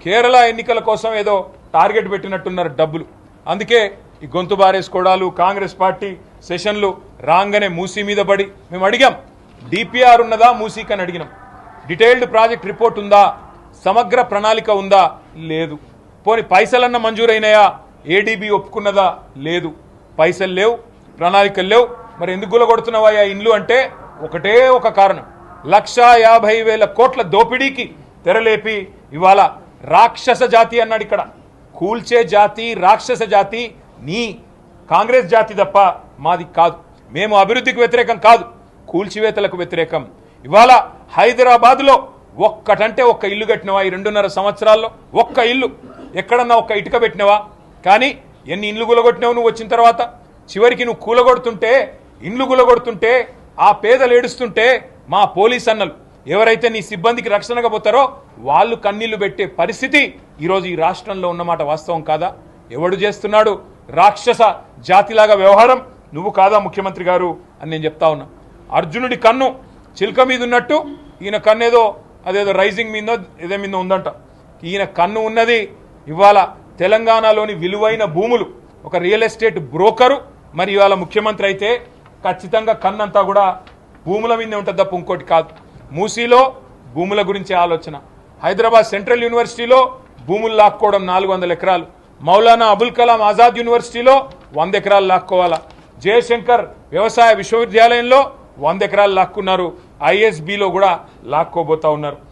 కేరళ ఎన్నికల కోసం ఏదో టార్గెట్ పెట్టినట్టున్నారు డబ్బులు. అందుకే ఈ గొంతు బారేసుకోవడాలు, కాంగ్రెస్ పార్టీ సెషన్లు రాగానే మూసీ మీద పడి మేము అడిగాం, డిపిఆర్ ఉన్నదా మూసీకి అని అడిగినాం. డీటెయిల్డ్ ప్రాజెక్ట్ రిపోర్ట్ ఉందా, సమగ్ర ప్రణాళిక ఉందా, లేదు. పోని పైసలన్న మంజూరైనాయా, ఏడీబీ ఒప్పుకున్నదా, లేదు. పైసలు లేవు, ప్రణాళికలు లేవు. మరి ఎందుకు గులగొడుతున్నావా ఇండ్లు అంటే ఒకటే ఒక కారణం, 1,50,000 కోట్ల దోపిడీకి తెరలేపి ఇవాళ రాక్షస జాతి అన్నాడు. ఇక్కడ కూల్చే జాతి, రాక్షస జాతి నీ కాంగ్రెస్ జాతి తప్ప మాది కాదు. మేము అభివృద్ధికి వ్యతిరేకం కాదు, కూల్చివేతలకు వ్యతిరేకం. ఇవాళ హైదరాబాద్లో ఒక్కటంటే ఒక్క ఇల్లు కట్టినవా? ఈ 2.5 సంవత్సరాల్లో ఒక్క ఇల్లు, ఎక్కడన్నా ఒక్క ఇటుక పెట్టినవా? కానీ ఎన్ని ఇండ్లు గులగొట్టినావు నువ్వు వచ్చిన తర్వాత? చివరికి నువ్వు కూలగొడుతుంటే, ఇండ్లు గులగొడుతుంటే, ఆ పేదలు ఏడుస్తుంటే మా పోలీస్ అన్నలు ఎవరైతే నీ సిబ్బందికి రక్షణగా పోతారో వాళ్ళు కన్నీళ్లు పెట్టే పరిస్థితి ఈరోజు ఈ రాష్ట్రంలో ఉన్నమాట వాస్తవం కాదా? ఎవడు చేస్తున్నాడు రాక్షస జాతిలాగా వ్యవహారం? నువ్వు కాదా ముఖ్యమంత్రి గారు అని నేను చెప్తా ఉన్నా. అర్జునుడి కన్ను చిలుక మీద ఉన్నట్టు ఈయన కన్ను ఏదో అదేదో రైజింగ్ మీదో ఏదో మీద ఉందంట. ఈయన కన్ను ఉన్నది ఇవాళ తెలంగాణలోని విలువైన భూములు. ఒక రియల్ ఎస్టేట్ బ్రోకరు మరి ఇవాళ ముఖ్యమంత్రి అయితే ఖచ్చితంగా కన్నంతా కూడా భూముల మీదే ఉంటుంది తప్ప ఇంకోటి కాదు. మూసీలో భూముల గురించి ఆలోచన, హైదరాబాద్ సెంట్రల్ యూనివర్సిటీలో భూములు లాక్కోవడం 400 ఎకరాలు, మౌలానా అబుల్ కలాం ఆజాద్ యూనివర్సిటీలో 100 ఎకరాలు లాక్కోవాలా, జయశంకర్ వ్యవసాయ విశ్వవిద్యాలయంలో 100 ఎకరాలు లాక్కున్నారు, ఐఎస్బిలో కూడా లాక్కోబోతా ఉన్నారు.